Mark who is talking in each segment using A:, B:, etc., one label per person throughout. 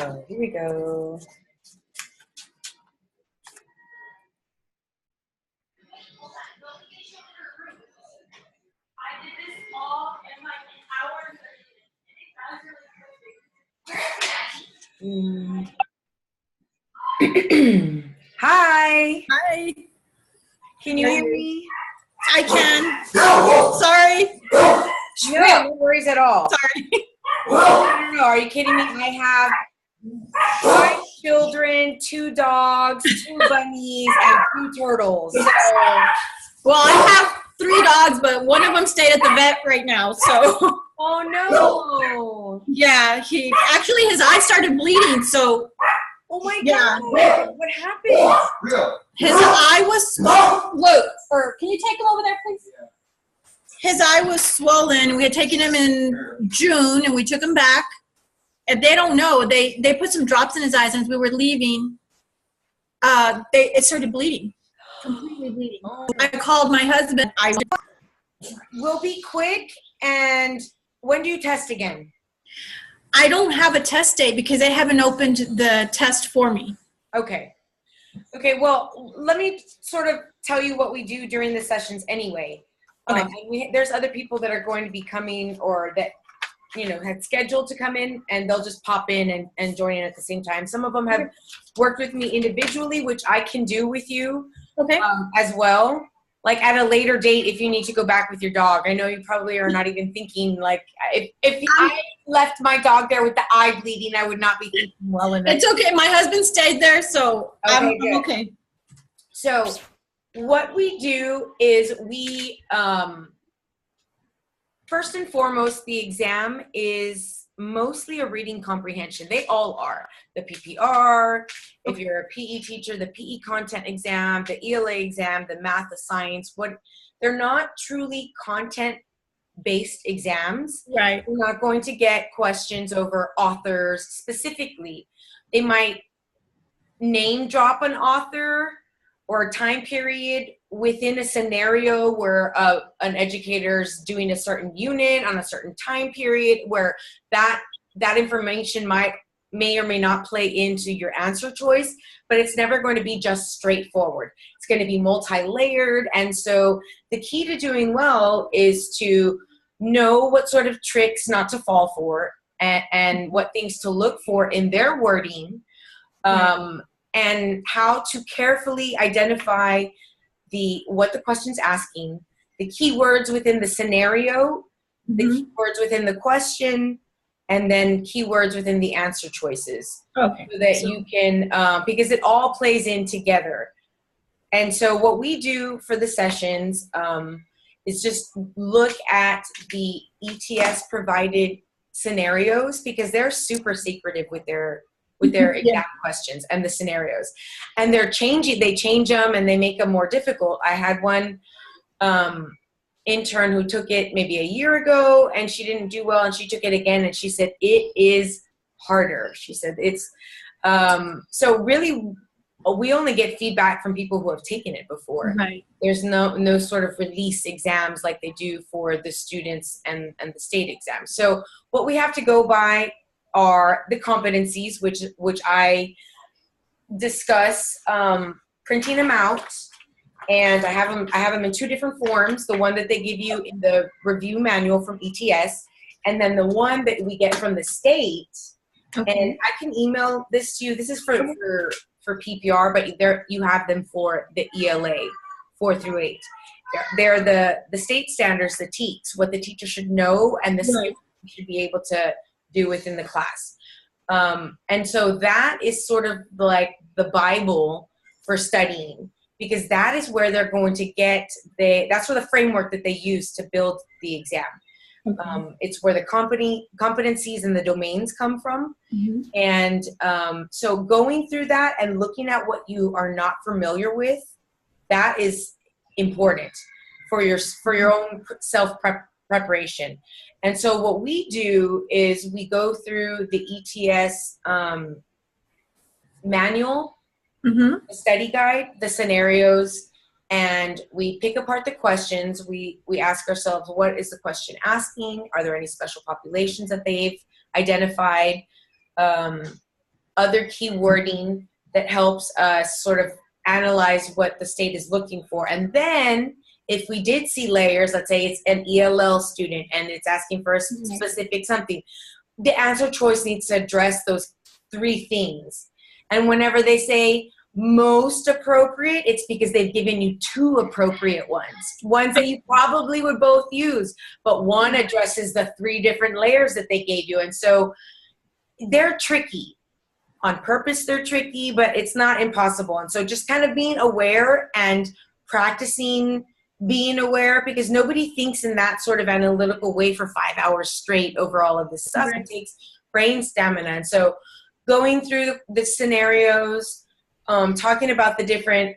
A: So here we go. Hi.
B: Hi.
A: Can you hear me?
B: I can. Sorry.
A: No worries at all.
B: Sorry.
A: No, are you kidding me? I have 5 children, 2 dogs, 2 bunnies, and 2 turtles. So,
B: Well, I have 3 dogs, but one of them stayed at the vet right now. So.
A: oh no.
B: Yeah, his eye started bleeding. So.
A: Oh my
B: Yeah.
A: God. What happened?
B: His eye was look. Or can you take him over there, please? His eye was swollen. We had taken him in June, and we took him back. And they don't know. They put some drops in his eyes, and as we were leaving, it started bleeding, completely bleeding.
A: Oh.
B: I called my husband.
A: We'll be quick. And when do you test again?
B: I don't have a test date because they haven't opened the test for me.
A: Okay. Okay, well, let me sort of tell you what we do during the sessions anyway.
B: Okay.
A: And there's other people that are going to be coming or that, had scheduled to come in, and they'll just pop in and join in at the same time. Some of them have worked with me individually, which I can do with you as well. Like at a later date, if you need to go back with your dog. I know you probably are not even thinking, like, if I left my dog there with the eye bleeding, I would not be thinking well enough.
B: It's okay. My husband stayed there, so I'm okay.
A: So what we do is we, first and foremost, the exam is mostly a reading comprehension. They all are. The PPR, if you're a PE teacher, the PE content exam, the ELA exam, the math, the science. They're not truly content-based exams.
B: Right.
A: We're not going to get questions over authors specifically. They might name drop an author or a time period within a scenario where an educator's doing a certain unit on a certain time period where that information may or may not play into your answer choice, but it's never going to be just straightforward. It's going to be multi-layered. And so the key to doing well is to know what sort of tricks not to fall for and what things to look for in their wording, and how to carefully identify what the question's asking, the keywords within the scenario, the keywords within the question, and then keywords within the answer choices.
B: Okay.
A: So that you can, because it all plays in together. And so what we do for the sessions is just look at the ETS provided scenarios, because they're super secretive with their exam questions and the scenarios. And they change them and they make them more difficult. I had one intern who took it maybe a year ago and she didn't do well, and she took it again and she said, it is harder. She said it's, so really we only get feedback from people who have taken it before.
B: Right.
A: There's no sort of release exams like they do for the students and the state exams. So what we have to go by are the competencies, which I discuss, printing them out, and I have them in 2 different forms. The one that they give you in the review manual from ETS, and then the one that we get from the state. Okay. And I can email this to you. This is for PPR, but there you have them for the ELA 4 through 8. They're the state standards, the TeXes, what the teacher should know and the skills should be able to do within the class. And so that is sort of like the Bible for studying, because that is where they're going to get that's where the framework that they use to build the exam. Okay. It's where the competencies and the domains come from. Mm-hmm. And so going through that and looking at what you are not familiar with, that is important for your own self-preparation. And so what we do is we go through the ETS manual, the study guide, the scenarios, and we pick apart the questions. We ask ourselves, what is the question asking? Are there any special populations that they've identified? other keywording that helps us sort of analyze what the state is looking for. And then if we did see layers, let's say it's an ELL student and it's asking for a specific something, the answer choice needs to address those 3 things. And whenever they say most appropriate, it's because they've given you 2 appropriate ones that you probably would both use, but one addresses the 3 different layers that they gave you. And so they're tricky. On purpose, they're tricky, but it's not impossible. And so just kind of being aware and practicing being aware, because nobody thinks in that sort of analytical way for 5 hours straight over all of this stuff. It takes brain stamina. And so going through the scenarios, talking about the different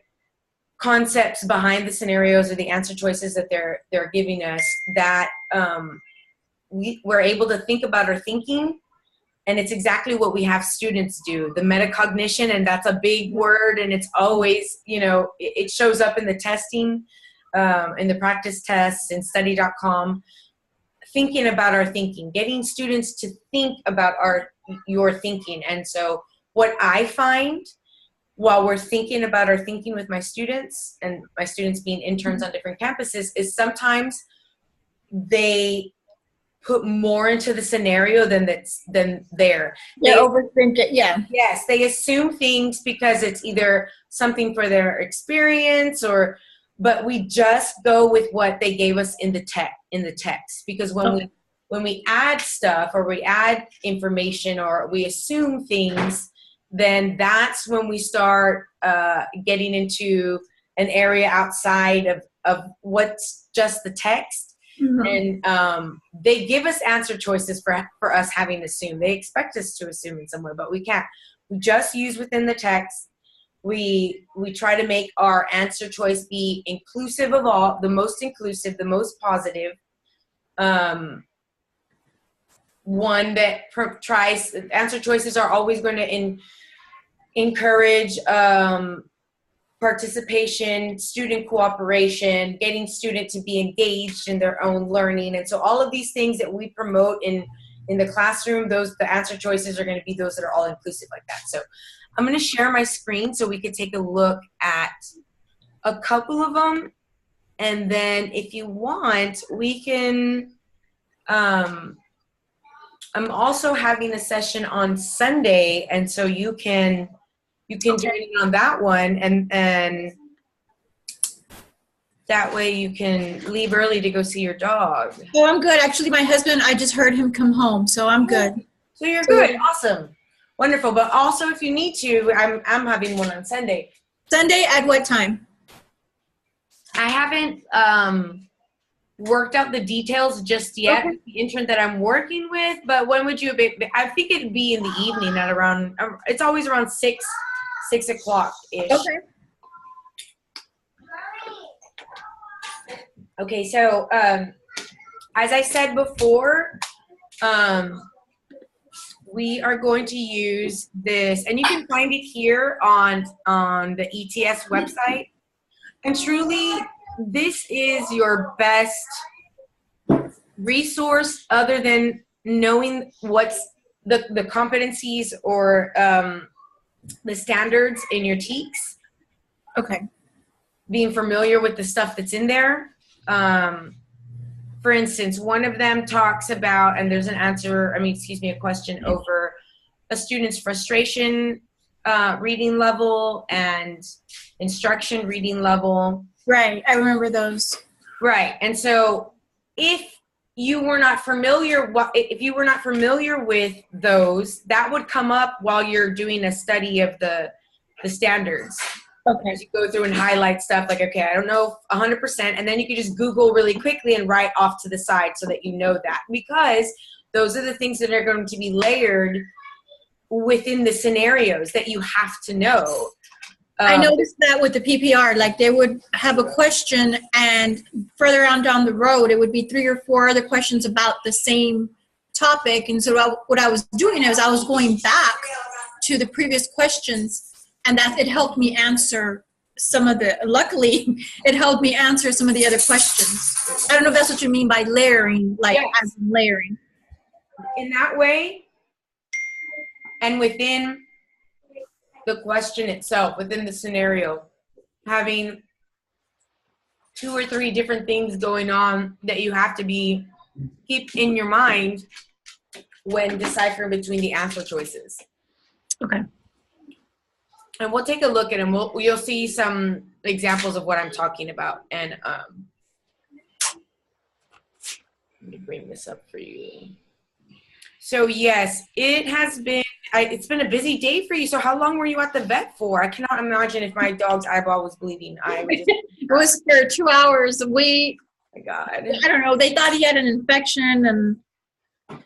A: concepts behind the scenarios or the answer choices that they're giving us, that we're able to think about our thinking. And it's exactly what we have students do, the metacognition, and that's a big word, and it's always, you know, it shows up in the testing, in the practice tests, in study.com, thinking about our thinking, getting students to think about your thinking. And so what I find while we're thinking about our thinking with my students, and my students being interns on different campuses, is sometimes they put more into the scenario than there.
B: They overthink it, yeah.
A: Yes, they assume things because it's either something for their experience but we just go with what they gave us in the text. Because when we add stuff or we add information or we assume things, then that's when we start getting into an area outside of what's just the text. And they give us answer choices for us having to assume. They expect us to assume in some way, but we can't. We just use within the text. We try to make our answer choice be inclusive of all, the most inclusive, the most positive. One that tries, answer choices are always going to encourage participation, student cooperation, getting student to be engaged in their own learning. And so all of these things that we promote in the classroom, the answer choices are going to be those that are all inclusive like that. So I'm going to share my screen so we can take a look at a couple of them. And then if you want, we can, I'm also having a session on Sunday, and so you can join in on that one, and that way you can leave early to go see your dog.
B: Oh, I'm good. Actually, my husband, I just heard him come home, so I'm good.
A: So you're good. Awesome. Wonderful. But also, if you need to, I'm having one on Sunday.
B: Sunday at what time?
A: I haven't worked out the details just yet with the intern that I'm working with, but when would you be? I think it'd be in the evening at around, it's always around 6 o'clock-ish.
B: Okay.
A: Okay, so as I said before, we are going to use this, and you can find it here on the ETS website. And truly, this is your best resource other than knowing what's the competencies or the standards in your TeXes.
B: Okay.
A: Being familiar with the stuff that's in there. For instance, one of them talks about, and there's a question over a student's frustration reading level and instruction reading level.
B: Right, I remember those.
A: Right, and so if you were not familiar with those, that would come up while you're doing a study of the standards.
B: Okay.
A: As you go through and highlight stuff like, okay, I don't know 100%, and then you can just Google really quickly and write off to the side so that you know that, because those are the things that are going to be layered within the scenarios that you have to know.
B: I noticed that with the PPR, like they would have a question, and further on down the road, it would be 3 or 4 other questions about the same topic. And so what I was doing is I was going back to the previous questions, and that it helped me answer luckily, it helped me answer some of the other questions. I don't know if that's what you mean by layering, like
A: yes.
B: as in layering.
A: In that way, and within the question itself, within the scenario, having 2 or 3 different things going on that you have to keep in your mind when deciphering between the answer choices.
B: Okay.
A: And we'll take a look at them. You'll see some examples of what I'm talking about. And let me bring this up for you. So yes, it has been. It's been a busy day for you. So how long were you at the vet for? I cannot imagine if my dog's eyeball was bleeding. I would just.
B: It was for 2 hours.
A: Oh my God.
B: I don't know. They thought he had an infection and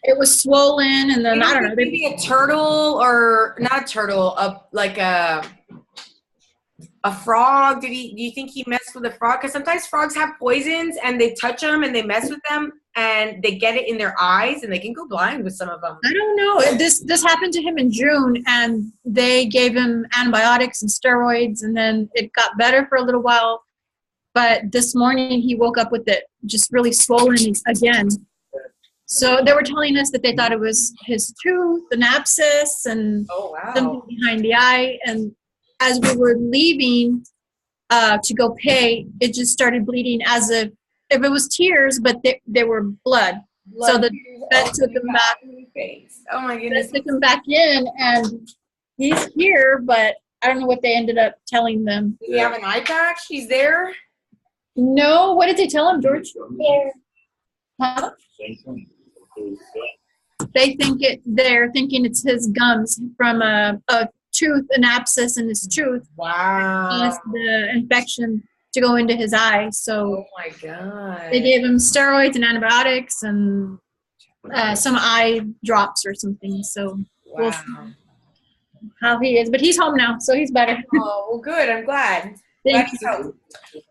B: it was swollen, and then I don't know.
A: Maybe a turtle, or not a turtle, like a frog. Do you think he messed with a frog? Because sometimes frogs have poisons and they touch them and they mess with them and they get it in their eyes and they can go blind with some of them.
B: I don't know. This happened to him in June, and they gave him antibiotics and steroids, and then it got better for a little while. But this morning he woke up with it just really swollen again. So they were telling us that they thought it was his tooth, an abscess, and something behind the eye. And as we were leaving to go pay, it just started bleeding as if it was tears, but they were blood. So the vet took him back.
A: Oh my goodness.
B: Took him back in, and he's here, but I don't know what they ended up telling them.
A: Does he have an eye patch? He's there?
B: No. What did they tell him, George? Huh? They're thinking it's his gums from a tooth, an abscess in his tooth.
A: Wow.
B: Caused the infection to go into his eye. So
A: oh my God.
B: they gave him steroids and antibiotics and some eye drops or something. So we'll see how he is. But he's home now, so he's better.
A: Oh, well, good. I'm glad.
B: Thank you.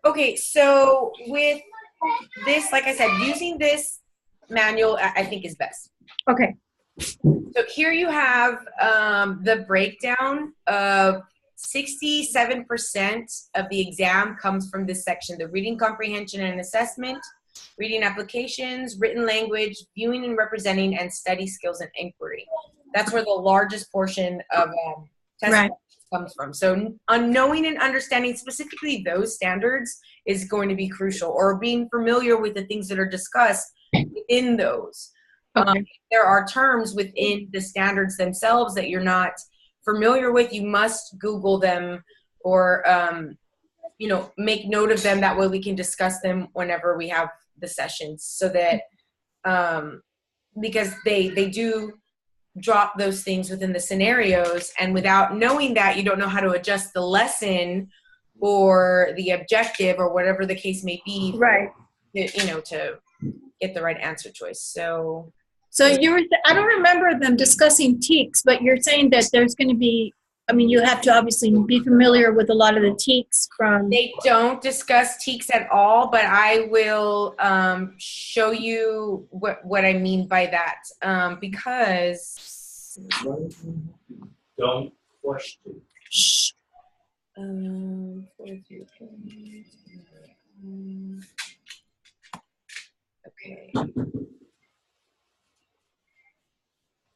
A: Okay, so with this, like I said, using this manual, I think is best.
B: Okay.
A: So here you have the breakdown of 67% of the exam comes from this section: the reading comprehension and assessment, reading applications, written language, viewing and representing, and study skills and inquiry. That's where the largest portion of test comes from. So knowing and understanding specifically those standards is going to be crucial, or being familiar with the things that are discussed in those.
B: Okay.
A: There are terms within the standards themselves that you're not familiar with. You must Google them, or make note of them. That way we can discuss them whenever we have the sessions, so that because they do drop those things within the scenarios, and without knowing that, you don't know how to adjust the lesson or the objective or whatever the case may be.
B: Right.
A: To get the right answer choice. So
B: I don't remember them discussing TeXes, but you're saying that there's going to be, you have to obviously be familiar with a lot of the TeXes from.
A: They don't discuss TeXes at all, but I will show you what I mean by that, because.
C: Don't question.
B: Shh.
A: Okay.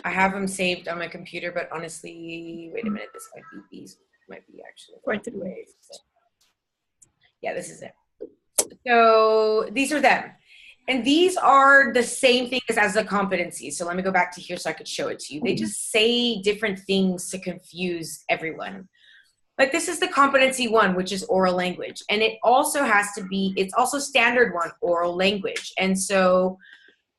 A: I have them saved on my computer, but honestly, wait a minute, these might be actually. Yeah, this is it. So these are them. And these are the same thing as the competencies. So let me go back to here so I could show it to you. They just say different things to confuse everyone. But this is the competency 1, which is oral language. And it also has to be, it's also standard 1, oral language. And so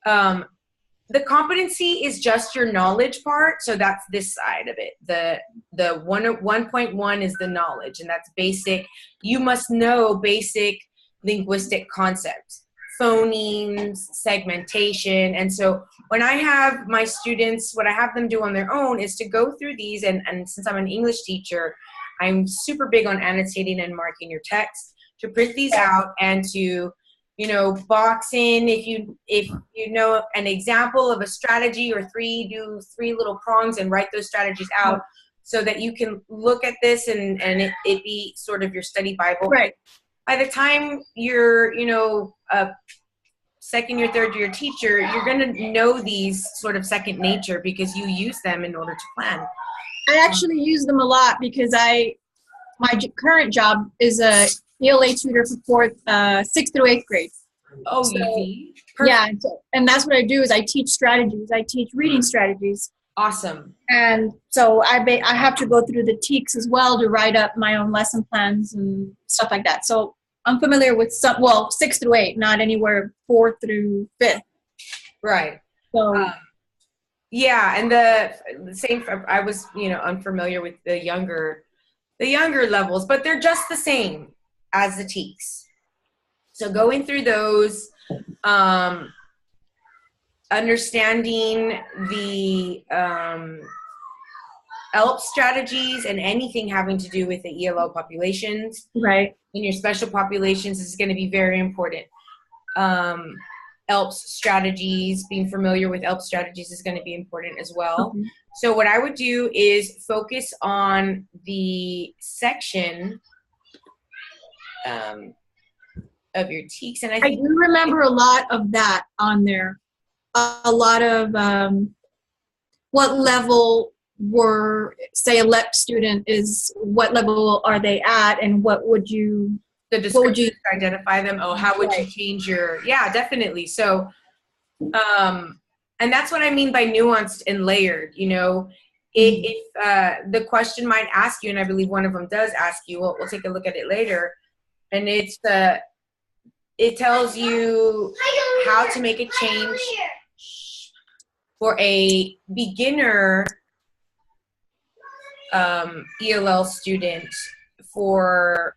A: the competency is just your knowledge part. So that's this side of it. The 1.1 is the knowledge, and that's basic. You must know basic linguistic concepts, phonemes, segmentation. And so when I have my students, what I have them do on their own is to go through these. And since I'm an English teacher, I'm super big on annotating and marking your text, to print these out and to, box in, if you know an example of a strategy or do 3 little prongs and write those strategies out, so that you can look at this and it be sort of your study Bible.
B: Right.
A: By the time you're, a second year, third year teacher, you're going to know these sort of second nature, because you use them in order to plan.
B: I actually use them a lot because my current job is a ELA tutor for 6th through 8th grade.
A: Oh,
B: So,
A: easy.
B: yeah, and that's what I do is I teach strategies. I teach reading strategies.
A: Awesome.
B: And so I have to go through the TeXes as well to write up my own lesson plans and stuff like that. So I'm familiar with 6 through 8, not anywhere 4 through 5th.
A: Right.
B: So
A: yeah, and the same. I was, unfamiliar with the younger levels, but they're just the same as the TeXes. So going through those, understanding the ELP strategies and anything having to do with the ELO populations,
B: right,
A: in your special populations is going to be very important. ELP strategies, being familiar with ELP strategies is going to be important as well.
B: Mhm.
A: So what I would do is focus on the section of your TeXes, and I think
B: do remember a lot of that on there. A lot of what level were, say, a LEP student is, what level are they at, and what would you
A: identify them? Oh, how would you change your, yeah, definitely. So, and that's what I mean by nuanced and layered, if the question might ask you, and I believe one of them does ask you, we'll take a look at it later, and it tells you how to make a change for a beginner ELL student for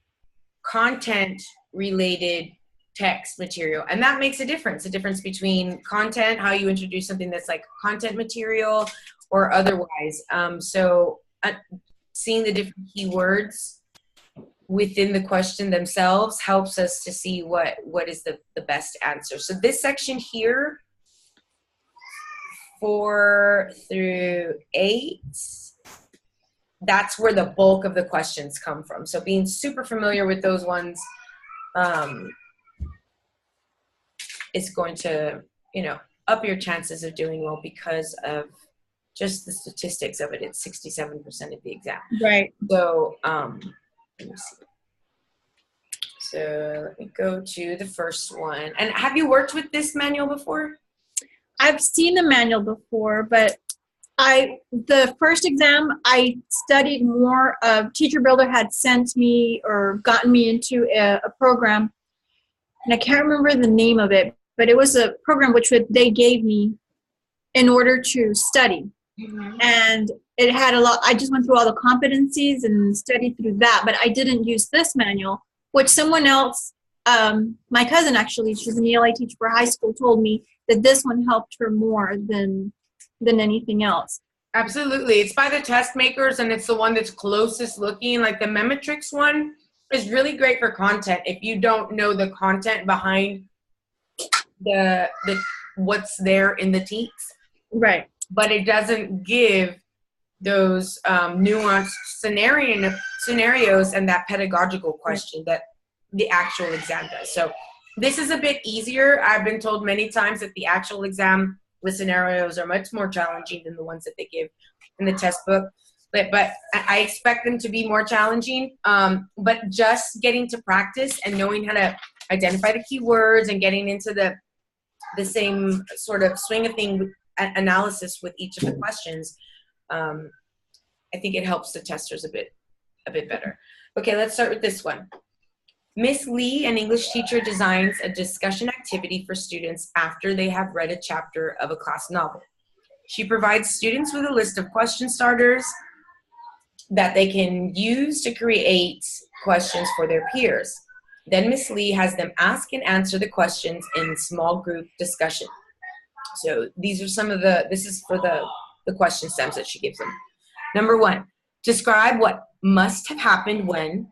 A: content-related text material. And that makes a difference between content, how you introduce something that's like content material or otherwise. So seeing the different keywords within the question themselves helps us to see what is the best answer. So this section here, 4 through 8, that's where the bulk of the questions come from. So being super familiar with those ones is going to, up your chances of doing well because of just the statistics of it. It's 67% of the exam.
B: Right.
A: So let me see. So let me go to the first one. And have you worked with this manual before?
B: I've seen the manual before, but the first exam I studied more of. Teacher Builder had sent me or gotten me into a program, and I can't remember the name of it, but it was a program which they gave me in order to study. Mm-hmm. And it had a lot. I just went through all the competencies and studied through that, but I didn't use this manual, which someone else, my cousin actually, she's an ELA teacher for high school, told me that this one helped her more than anything else.
A: Absolutely. It's by the test makers, and it's the one that's closest looking. Like the Memetrix one is really great for content. If you don't know the content behind the what's there in the TeXes.
B: Right.
A: But it doesn't give those nuanced scenarios and that pedagogical question that the actual exam does. So this is a bit easier. I've been told many times that the actual exam, the scenarios are much more challenging than the ones that they give in the test book. But I expect them to be more challenging. But just getting to practice and knowing how to identify the keywords and getting into the same sort of swing of thing analysis with each of the questions, I think it helps the testers a bit better. Okay, let's start with this one. Miss Lee, an English teacher, designs a discussion activity for students after they have read a chapter of a class novel. She provides students with a list of question starters that they can use to create questions for their peers. Then Miss Lee has them ask and answer the questions in small group discussion. So these are some of this is for the question stems that she gives them. Number 1, describe what must have happened when,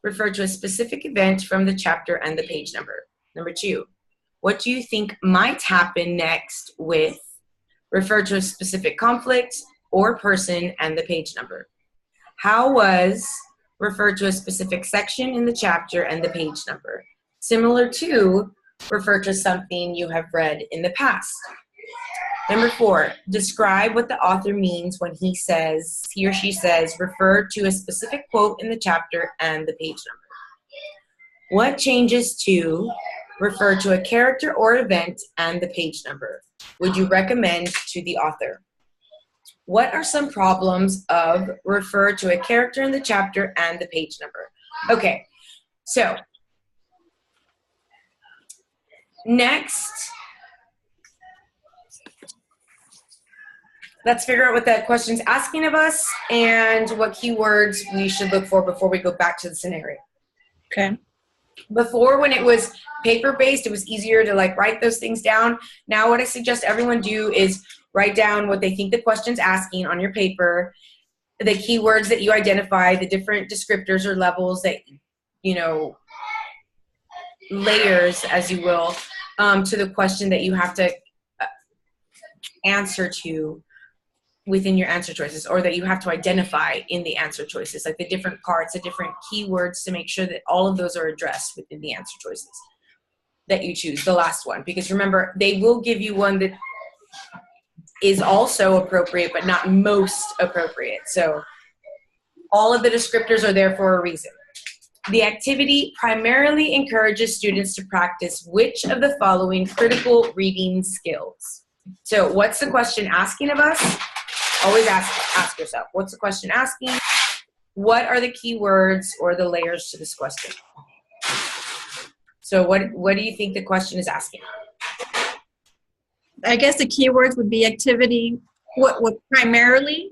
A: refer to a specific event from the chapter and the page number. Number 2, what do you think might happen next with, refer to a specific conflict or person and the page number. How was, refer to a specific section in the chapter and the page number. Similar to, refer to something you have read in the past. Number 4, describe what the author means when he or she says, refer to a specific quote in the chapter and the page number. What changes to refer to a character or event and the page number would you recommend to the author? What are some problems of refer to a character in the chapter and the page number? Okay, so next, let's figure out what that question's asking of us and what keywords we should look for before we go back to the scenario.
B: Okay.
A: Before, when it was paper-based, it was easier to like write those things down. Now what I suggest everyone do is write down what they think the question's asking on your paper, the keywords that you identify, the different descriptors or levels that, you know, layers, as you will, to the question that you have to answer to within your answer choices, or that you have to identify in the answer choices, like the different parts, the different keywords, to make sure that all of those are addressed within the answer choices that you choose, the last one. Because remember, they will give you one that is also appropriate, but not most appropriate. So all of the descriptors are there for a reason. The activity primarily encourages students to practice which of the following critical reading skills? So what's the question asking of us? Always ask yourself, what's the question asking? What are the keywords or the layers to this question? So what do you think the question is asking?
B: I guess the keywords would be activity, what primarily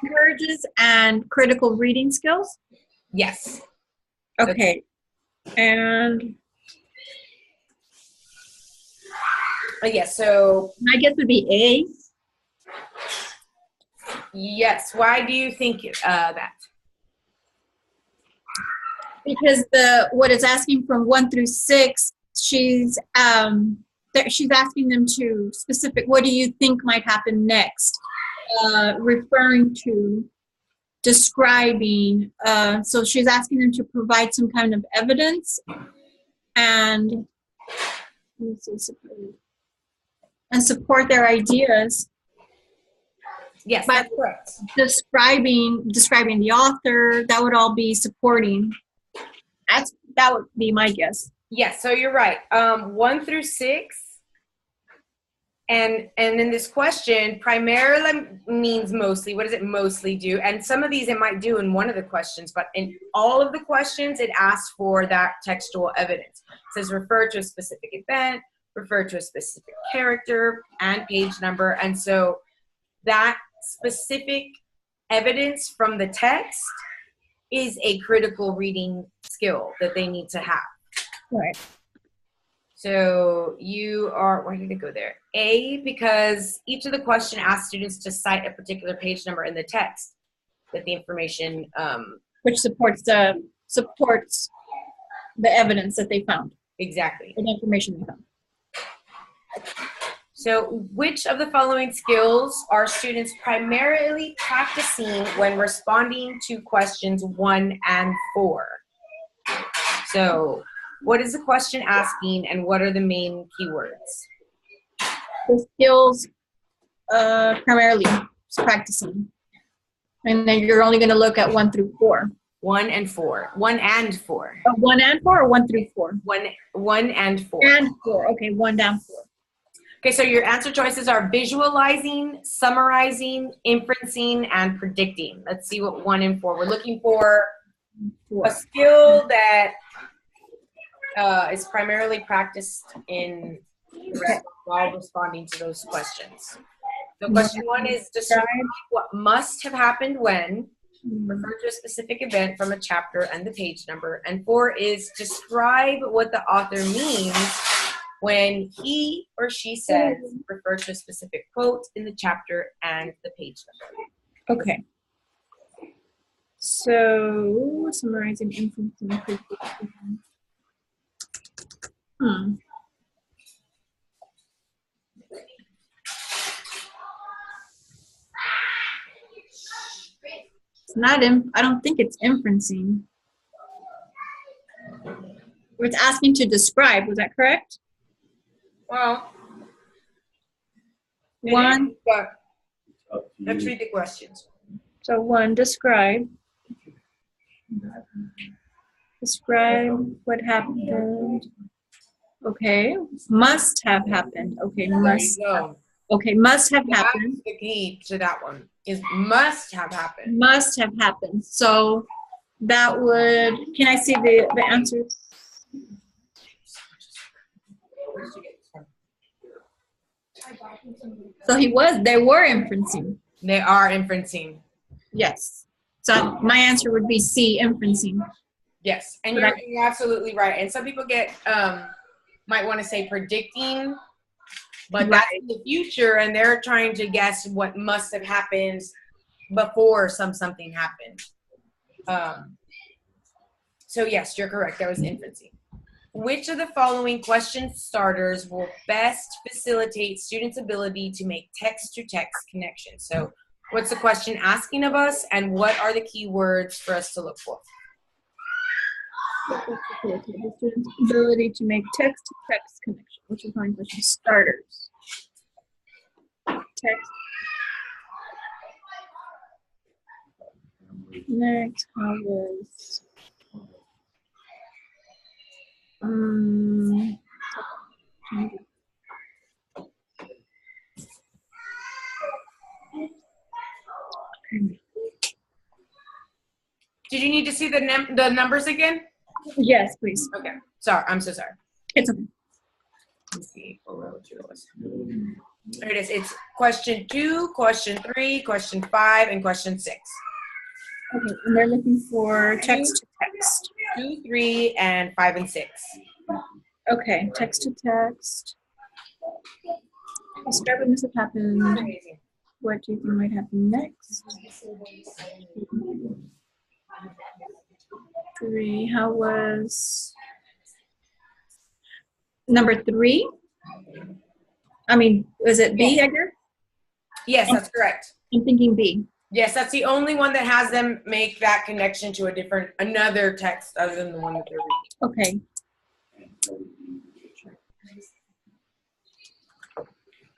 B: encourages, and critical reading skills?
A: Yes.
B: Okay. And
A: yes, so
B: I guess it would be A.
A: Yes. Why do you think that?
B: Because what it's asking from 1 through 6, she's asking them to specific. What do you think might happen next? Referring to, describing. So she's asking them to provide some kind of evidence, and support their ideas.
A: Yes,
B: By
A: that's correct.
B: describing the author. That would all be supporting. That would be my guess.
A: Yes, so you're right. 1 through 6, and in this question, primarily means mostly. What does it mostly do? And some of these it might do in one of the questions, but in all of the questions, it asks for that textual evidence. It says refer to a specific event, refer to a specific character, and page number. And so that specific evidence from the text is a critical reading skill that they need to have.
B: Right.
A: So you are, why did it go there? A, because each of the question asks students to cite a particular page number in the text that the information,
B: which supports the evidence that they found.
A: Exactly.
B: The information they found.
A: So which of the following skills are students primarily practicing when responding to questions 1 and 4? So what is the question asking, and what are the main keywords?
B: The skills primarily practicing. And then you're only going to look at 1 through 4.
A: 1 and 4. 1 and 4.
B: 1 and 4 or 1 through 4?
A: 1 and 4.
B: And 4. Okay, 1 down 4.
A: Okay, so your answer choices are visualizing, summarizing, inferencing, and predicting. Let's see what 1 and 4. We're looking for a skill that is primarily practiced while responding to those questions. So question 1 is describe what must have happened when, refer to a specific event from a chapter and the page number. And 4 is describe what the author means when he or she says, refer to a specific quote in the chapter and the page number.
B: Okay. So, summarizing, inferencing, It's not I don't think it's inferencing. It's asking to describe, was that correct?
A: Well,
B: One.
A: Let's read the questions.
B: So one, describe. Describe what happened. Okay. Must have happened. Okay. Must.
A: There you go.
B: Okay. Must have
A: That's
B: happened.
A: the key to that one. Is must have happened.
B: Must have happened. So that would. Can I see the answers? So they were inferencing.
A: They are inferencing.
B: Yes. So my answer would be C, inferencing.
A: Yes, and
B: But
A: you're absolutely right. And some people might want to say predicting, but that's in the future, and they're trying to guess what must have happened before something happened. So yes, you're correct. That was inferencing. Which of the following question starters will best facilitate students' ability to make text-to-text connections? So what's the question asking of us, and what are the key words for us to look for?
B: Facilitate the student's ability to make text-to-text connection. Which is my question? Starters. Text. Next, how was
A: Did you need to see the numbers again?
B: Yes, please.
A: Okay. Sorry, I'm so sorry.
B: It's okay.
A: Let's see what row it was. There it is. It's question 2, question 3, question 5, and question 6.
B: Okay, and they're looking for text-to-text.
A: 2, 3, and 5, and 6.
B: Okay, text-to-text. Describe what must have happened.
A: Amazing.
B: What do you think might happen next? 3. How was number 3? I mean, was it B, Edgar?
A: Yes, that's correct.
B: I'm thinking B.
A: Yes, that's the only one that has them make that connection to another text other than the one that they're reading.
B: Okay.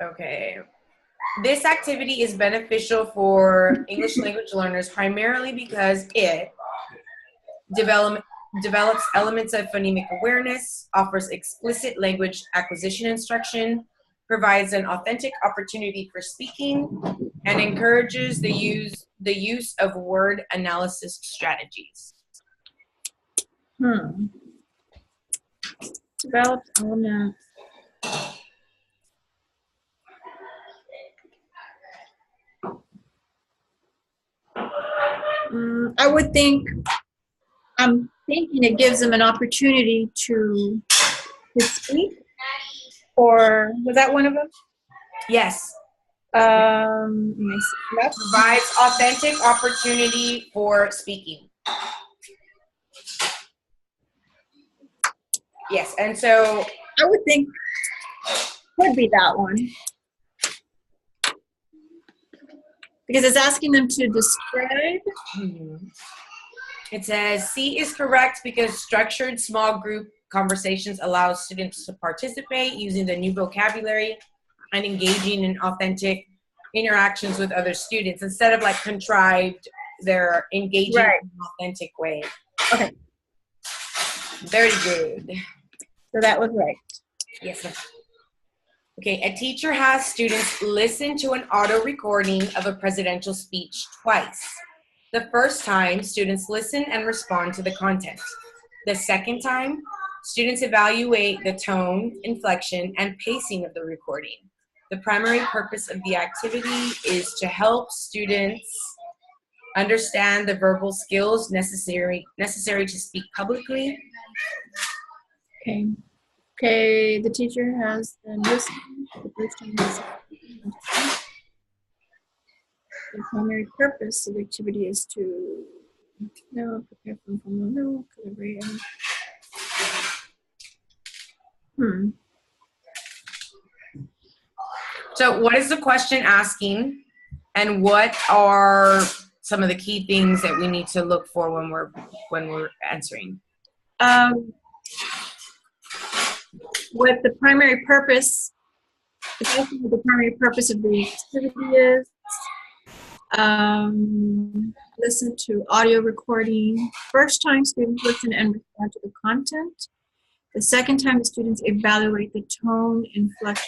A: Okay. This activity is beneficial for English language learners primarily because it develops elements of phonemic awareness, offers explicit language acquisition instruction, provides an authentic opportunity for speaking, and encourages the use of word analysis strategies.
B: Developed elements. I'm thinking it gives them an opportunity to speak, or was that one of them?
A: Yes.
B: Let me see. Yep.
A: Provides authentic opportunity for speaking. Yes, and so
B: I would think would be that one. Because it's asking them to describe.
A: It says C is correct because structured small group conversations allow students to participate using the new vocabulary and engaging in authentic interactions with other students instead of like contrived. They're engaging in an authentic way.
B: Okay.
A: Very good.
B: So that was right.
A: Yes, ma'am. Okay, a teacher has students listen to an auto recording of a presidential speech twice. The first time, students listen and respond to the content. The second time, students evaluate the tone, inflection, and pacing of the recording. The primary purpose of the activity is to help students understand the verbal skills necessary to speak publicly.
B: Okay. Okay, the teacher has been listening to the first time. The primary purpose of the activity is to prepare for informal collaborate.
A: So what is the question asking, and what are some of the key things that we need to look for when we're answering?
B: What the primary purpose Defining what the primary purpose of the activity is. Listen to audio recording. First time students listen and respond to the content. The second time the students evaluate the tone, inflection.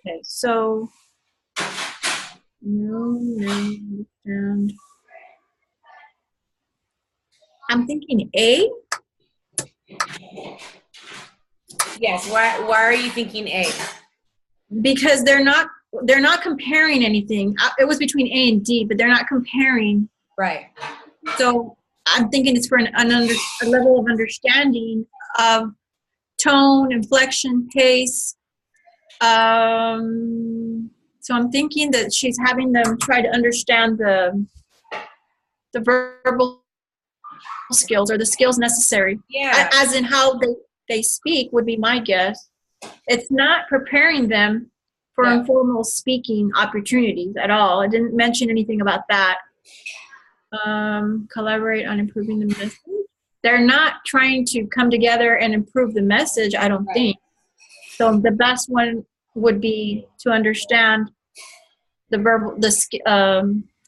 B: Okay, so understand. I'm thinking A.
A: Yes. Why are you thinking A?
B: Because they're not comparing anything. It was between A and D, but they're not comparing.
A: Right.
B: So I'm thinking it's for a level of understanding of tone, inflection, pace. So I'm thinking that she's having them try to understand the verbal skills or the skills necessary.
A: Yeah.
B: As in how they speak would be my guess. It's not preparing them for informal speaking opportunities at all. I didn't mention anything about that. Collaborate on improving the message. They're not trying to come together and improve the message, I don't think. So the best one would be to understand the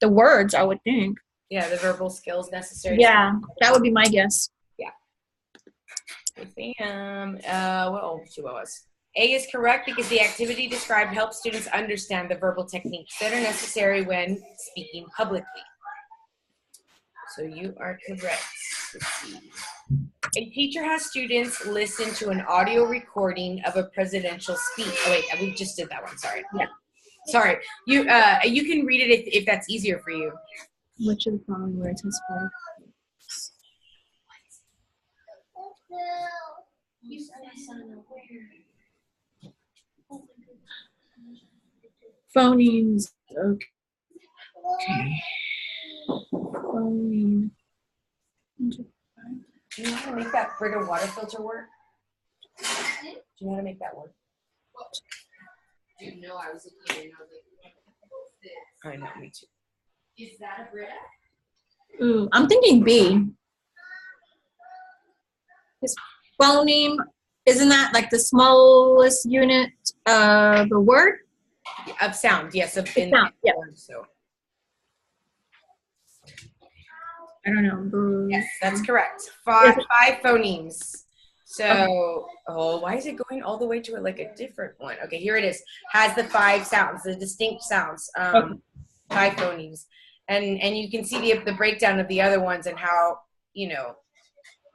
B: words, I would think.
A: Yeah, the verbal skills necessary.
B: Yeah, that would be my guess.
A: Yeah. What was? A is correct because the activity described helps students understand the verbal techniques that are necessary when speaking publicly. So you are correct. Let's see. A teacher has students listen to an audio recording of a presidential speech. Oh wait, we just did that one. Sorry.
B: Yeah.
A: Sorry. You can read it if that's easier for you.
B: Which of the following words has four? Phonemes. Okay. Phoneme.
A: Do you know how to make that Brita water filter work? Do you know how to make that work?
D: You know, I was looking and I was like, what's this?
A: I know, me too.
D: Is that a Brita?
B: Ooh, I'm thinking B. Is phoneme, isn't that like the smallest unit of the word?
A: Of sound, yes. Of
B: Sound, yeah.
A: So.
B: I don't know.
A: Yes, that's correct. Five phonemes. So, why is it going all the way to like a different one? Okay, here it is. Has the 5 sounds, the distinct sounds, 5 phonemes, and you can see the breakdown of the other ones and how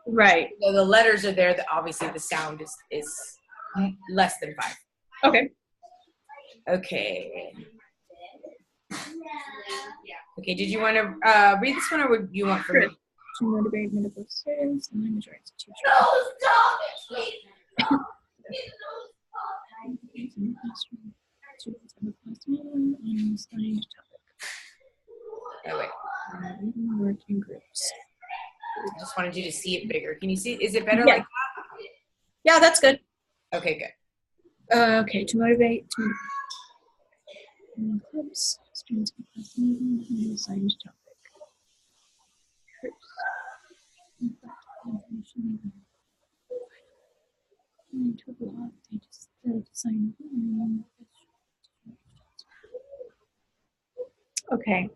B: Right.
A: So the letters are there. Obviously, the sound is less than 5.
B: Okay.
A: Okay. Okay, did you want to read this one, or would you want for me?
B: To motivate medical students and language arts teachers.
A: Oh, wait.
B: Working groups.
A: I just wanted you to see it bigger. Can you see? Is it better
B: Yeah.
A: like that?
B: Yeah, that's good.
A: Okay, good.
B: Okay, to motivate clubs, students and assigned topic. Okay.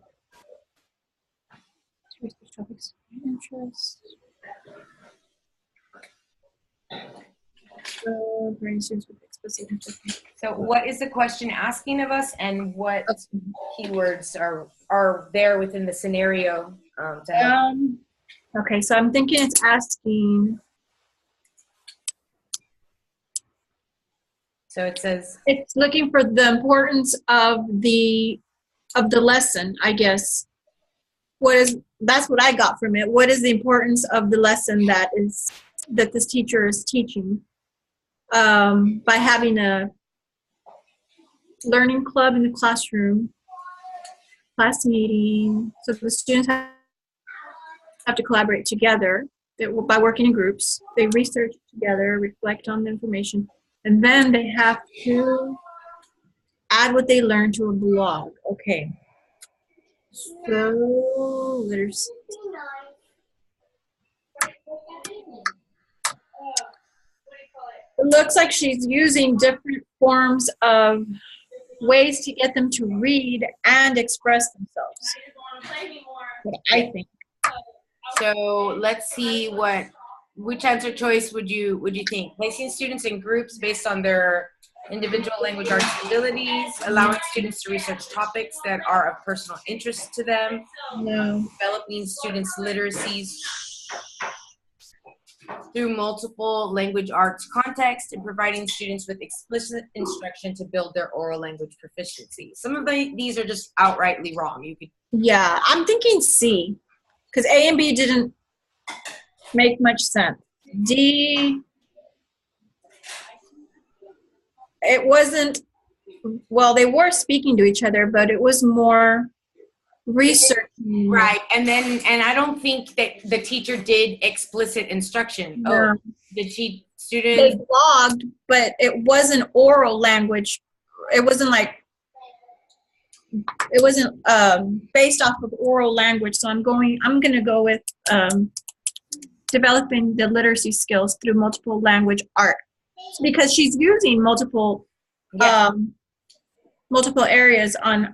B: To research topics of interest. Bring students with explicit interest.
A: So what is the question asking of us, and what keywords are there within the scenario to help?
B: Okay, so I'm thinking it's asking.
A: So it says
B: it's looking for the importance of the lesson, I guess. That's what I got from it. What is the importance of the lesson that this teacher is teaching? By having a learning club in the classroom, class meeting, so the students have to collaborate together by working in groups. They research together, reflect on the information, and then they have to add what they learned to a blog. Okay. So there's it looks like she's using different forms of ways to get them to read and express themselves. What I think.
A: So let's see which answer choice would you think? Placing students in groups based on their individual language arts abilities, allowing students to research topics that are of personal interest to them,
B: No.
A: developing students' literacies through multiple language arts contexts, and providing students with explicit instruction to build their oral language proficiency. Some of these are just outrightly wrong. You could.
B: Yeah, I'm thinking C, because A and B didn't make much sense. D, it wasn't, well, they were speaking to each other, but it was more researching.
A: Right, and I don't think that the teacher did explicit instruction.
B: No.
A: Oh, did she?
B: They
A: Students?
B: blogged, but it wasn't oral language. It wasn't like, it wasn't based off of oral language. So I'm going to go with developing the literacy skills through multiple language art, because she's using multiple multiple areas on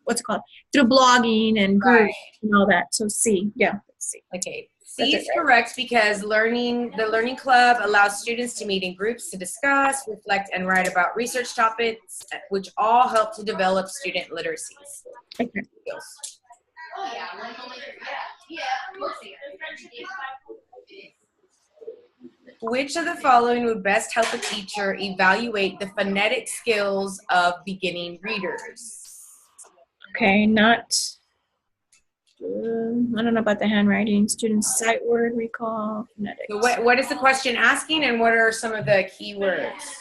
B: what's it called, through blogging and groups and all that. So C, yeah, C.
A: Okay, C is correct because the Learning Club allows students to meet in groups to discuss, reflect, and write about research topics, which all help to develop student literacies.
B: Okay.
A: Skills.
D: Oh, yeah. Yeah. Mostly.
A: Which of the following would best help a teacher evaluate the phonetic skills of beginning readers?
B: Okay, not, I don't know about the handwriting, students' sight word recall, phonetics.
A: So what is the question asking, and what are some of the key words?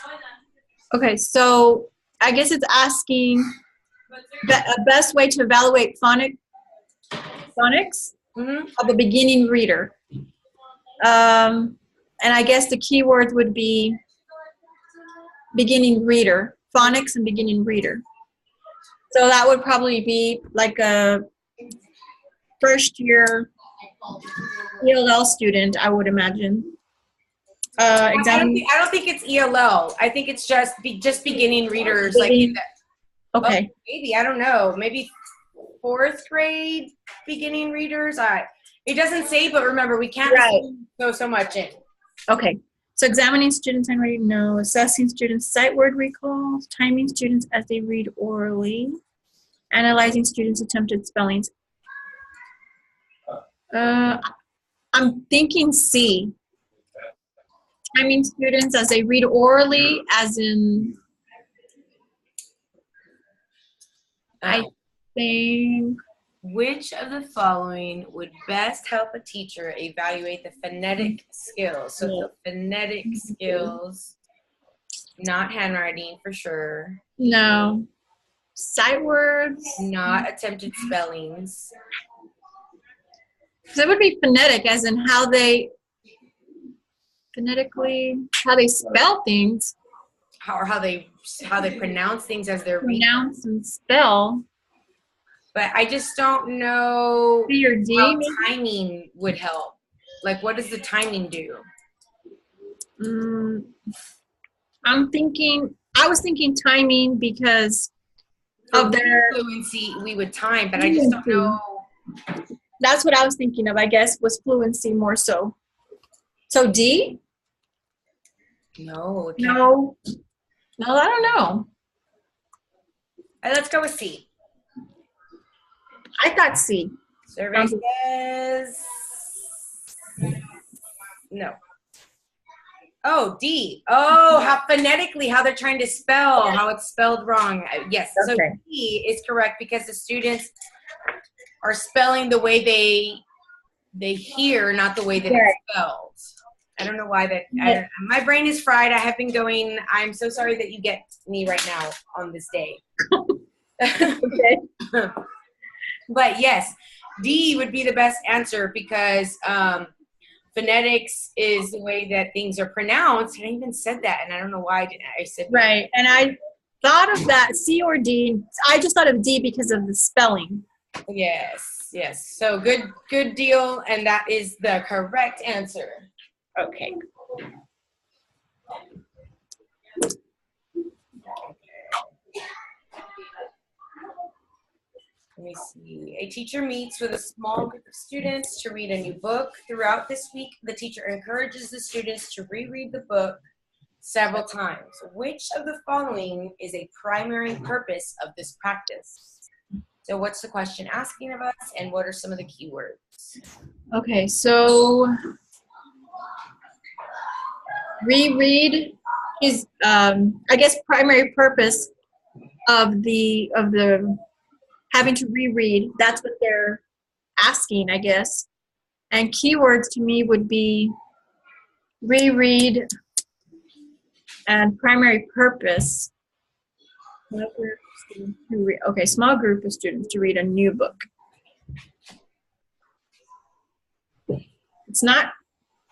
B: Okay, so I guess it's asking a best way to evaluate phonics of a beginning reader. And I guess the keywords would be beginning reader, phonics and beginning reader. So that would probably be like a first year ELL student, I would imagine.
A: I don't think it's ELL. I think it's just beginning readers.
B: Okay.
A: Well, maybe, I don't know. Maybe 4th grade beginning readers. It doesn't say, but remember, we can't throw so much in.
B: Okay. So examining students' handwriting, no. Assessing students' sight word recall, timing students as they read orally, analyzing students' attempted spellings. I'm thinking C. Timing students as they read orally, as in, I think.
A: Which of the following would best help a teacher evaluate the phonetic skills? So the phonetic skills, not handwriting for sure.
B: No. Sight words.
A: Not attempted spellings.
B: So it would be phonetic, as in how they spell things.
A: How they pronounce things as they're reading.
B: Pronounce and spell.
A: But I just don't know
B: C or D,
A: how
B: maybe?
A: timing would help. Like, what does the timing do?
B: I was thinking timing because of their
A: fluency, we would time, but I just don't know.
B: That's what I was thinking of, I guess, was fluency more so. So D?
A: No.
B: No, I don't know.
A: Let's go with C.
B: I thought C.
A: Survey says no. Oh, D. Oh, how phonetically, how they're trying to spell, how it's spelled wrong. Yes, so D is correct because the students are spelling the way they hear, not the way that it's spelled. I don't know why that. My brain is fried. I have been going. I'm so sorry that you get me right now on this day.
B: Okay.
A: But yes, D would be the best answer because phonetics is the way that things are pronounced. And I even said that, and I don't know why I said that.
B: Right, and I thought of that, C or D. I just thought of D because of the spelling.
A: Yes. So good deal, and that is the correct answer.
B: Okay.
A: me see. A teacher meets with a small group of students to read a new book. Throughout this week, the teacher encourages the students to reread the book several times. Which of the following is a primary purpose of this practice? So what's the question asking of us, and what are some of the keywords?
B: Okay, so reread is, I guess, primary purpose of the having to reread. That's what they're asking, I guess. And keywords to me would be reread and primary purpose. Okay, small group of students to read a new book. It's not,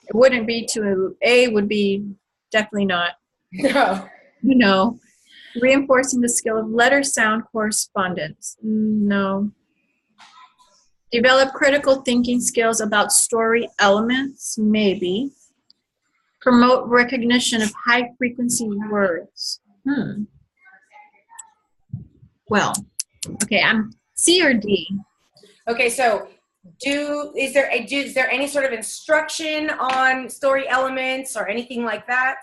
B: it wouldn't be to, A would be definitely not.
A: No.
B: No. Reinforcing the skill of letter sound correspondence. No. Develop critical thinking skills about story elements. Maybe. Promote recognition of high frequency words. Well, okay, I'm C or D.
A: Okay, so is there any sort of instruction on story elements or anything like that?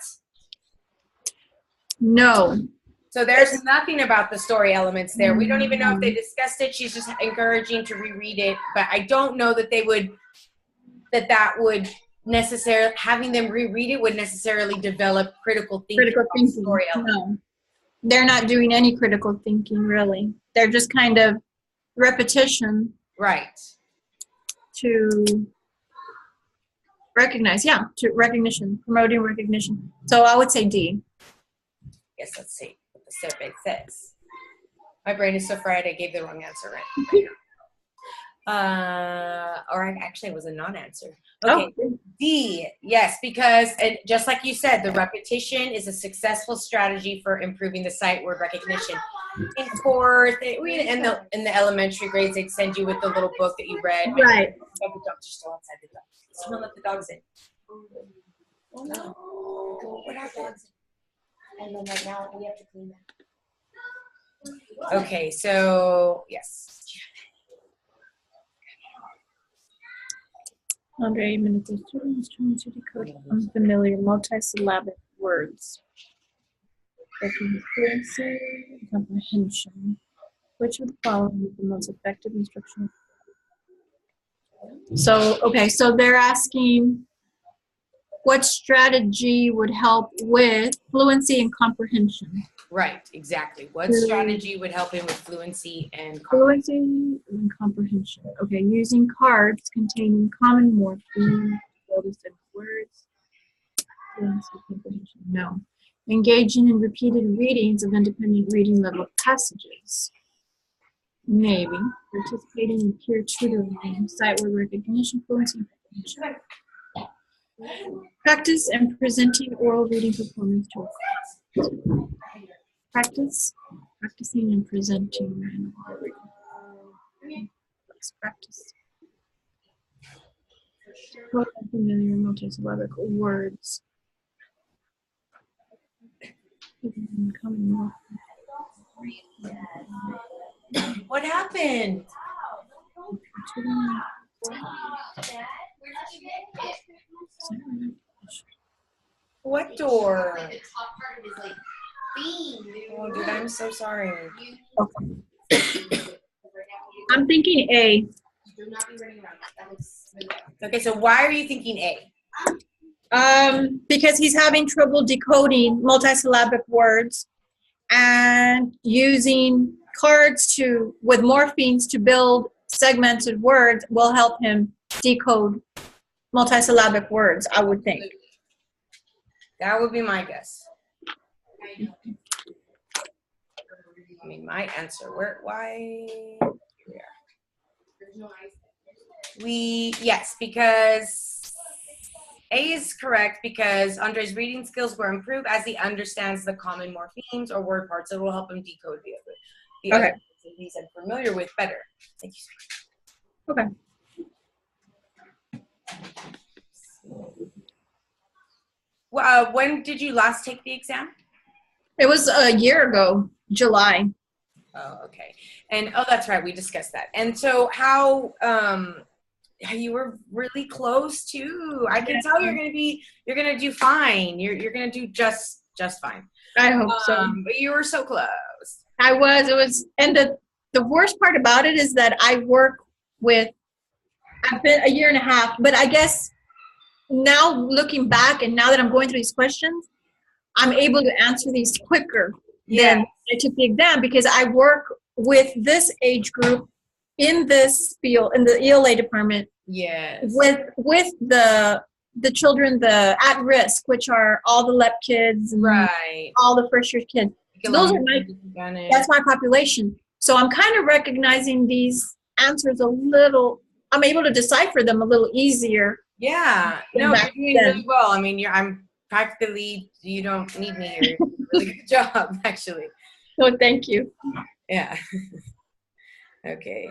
B: No.
A: So there's nothing about the story elements there. We don't even know if they discussed it. She's just encouraging to reread it, but I don't know that they would, that would necessarily, having them reread it would necessarily develop critical thinking. Story elements.
B: No. They're not doing any critical thinking, really. They're just kind of repetition.
A: Right.
B: To recognize, to recognition, promoting recognition. So I would say D.
A: Yes, let's see what the survey says. My brain is so fried, I gave the wrong answer right now. Or actually it was a non-answer. Okay, D, yes, because just like you said, the repetition is a successful strategy for improving the sight word recognition. In fourth, in the elementary grades, they'd send you with the little book that you read.
B: Right.
A: The dogs are still outside the door. Someone let the dogs in. Oh no. What are dogs? And then right now we have to clean them. Okay, so yes.
B: Under 8 minutes, the student is trying to decode unfamiliar multisyllabic words. Fluency, comprehension. Which of the following is the most effective instructional? So, okay, so they're asking what strategy would help with fluency and comprehension?
A: Right, exactly. What strategy would help him with fluency and comprehension?
B: Fluency and comprehension. Okay, using cards containing common morphemes, words. Fluency, comprehension. No. Engaging in repeated readings of independent reading level passages. Maybe. Participating in peer tutoring, sight word recognition, fluency, and comprehension. Practice and presenting oral reading performance to a class. Practicing and presenting an oral reading. Let's practice. What unfamiliar multisyllabic words?
A: What happened? What door? Oh, dude, I'm so sorry.
B: I'm thinking A.
A: Okay, so why are you thinking A?
B: Because he's having trouble decoding multisyllabic words, and using cards with morphemes to build segmented words will help him decode multisyllabic words, I would think.
A: That would be my guess. I mean, my answer. Why? Yes, because A is correct, because Andre's reading skills will improve as he understands the common morphemes or word parts. It will help him decode the other words that he's unfamiliar with better. Thank you so much.
B: Okay.
A: When did you last take the exam?
B: It was a year ago, July.
A: Oh, okay. And oh, that's right. We discussed that. And so how you were really close too. I can tell you're gonna do fine. You're gonna do just fine.
B: I hope so.
A: But you were so close.
B: I was. It was, and the worst part about it is that I work with. I've been a year and a half, but I guess now looking back and now that I'm going through these questions, I'm able to answer these quicker than I took the exam because I work with this age group in this field in the ELA department.
A: Yes.
B: With the children, the at risk, which are all the LEP kids and
A: Right.
B: all the first year kids. So those are that's my population. So I'm kind of recognizing these answers a little. I'm able to decipher them a little easier.
A: Yeah. No, you're doing really well. I mean, I'm practically, you don't need me here. You're doing a really good job, actually.
B: So thank you.
A: Yeah. Okay.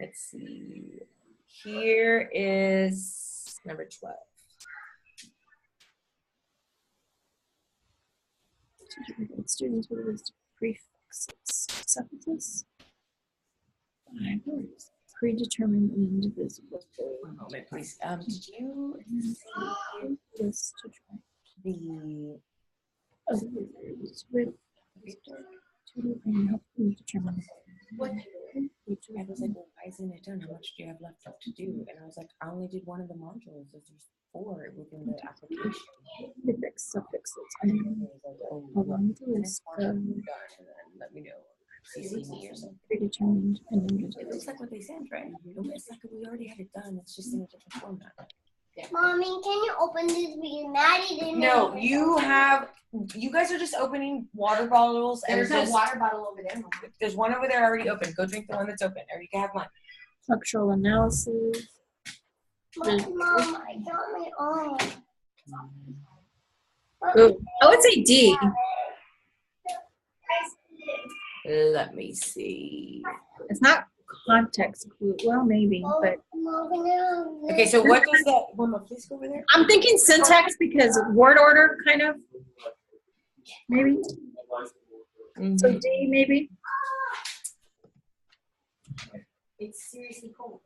A: Let's see. Here is number 12.
B: Students with a list of prefixes, suffixes, predetermined and indivisible.
A: One moment, please. Did you
B: List to try
A: the
B: other words with to help them determine
A: what? I was like, well, why isn't it done? How much do you have left to do? And I was like, I only did one of the modules. There's 4 within the application.
B: prefix, suffixes.
A: I was like, oh,
B: Hold on to
A: and
B: this.
A: then let me know. CC me or something.
B: Predetermined and
A: It
B: indivisible.
A: looks like what they sent, right? It looks like we already had it done. It's just in a different format. Yeah.
E: Mommy, can you open this because Maddie didn't
A: No, you guys are just opening water bottles.
D: There's
A: and
D: a water bottle over there, Mom.
A: There's one over there already open. Go drink the one that's open, or you can have mine.
B: Structural analysis.
E: Mom, I got my own.
B: Ooh, I would say D.
A: Let me see.
B: It's not context clue. Well, maybe, but
A: Okay, so what does that? Mama, please go over there.
B: I'm thinking syntax because word order, kind of. Maybe. So D, maybe.
D: It's seriously cold.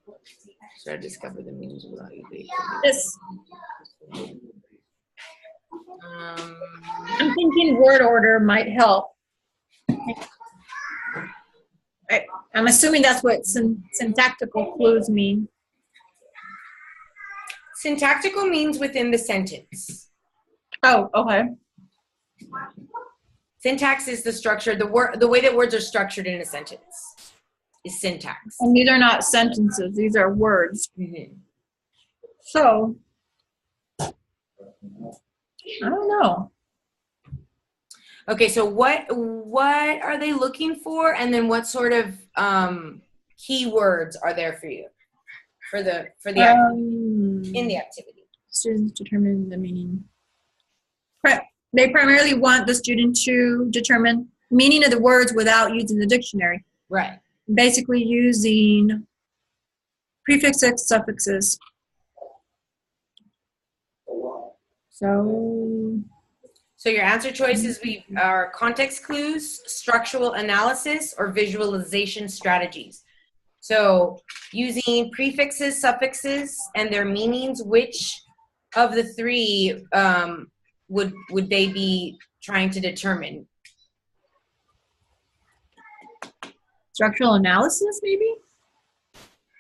A: Should I discover the meanings without you?
B: This.
A: Um,
B: I'm thinking word order might help. I'm assuming that's what syntactical clues mean.
A: syntactical means within the sentence.
B: Oh, okay.
A: Syntax is the structure, the way that words are structured in a sentence is syntax.
B: And these are not sentences, these are words.
A: Mm-hmm.
B: So, I don't know.
A: Okay, so what are they looking for, and then what sort of keywords are there for you for the in the activity?
B: Students determine the meaning. They primarily want the student to determine meaning of the words without using the dictionary.
A: Right.
B: Basically using prefixes, suffixes.
A: So your answer choices are context clues, structural analysis, or visualization strategies. So using prefixes, suffixes, and their meanings, which of the three would they be trying to determine?
B: Structural analysis, maybe?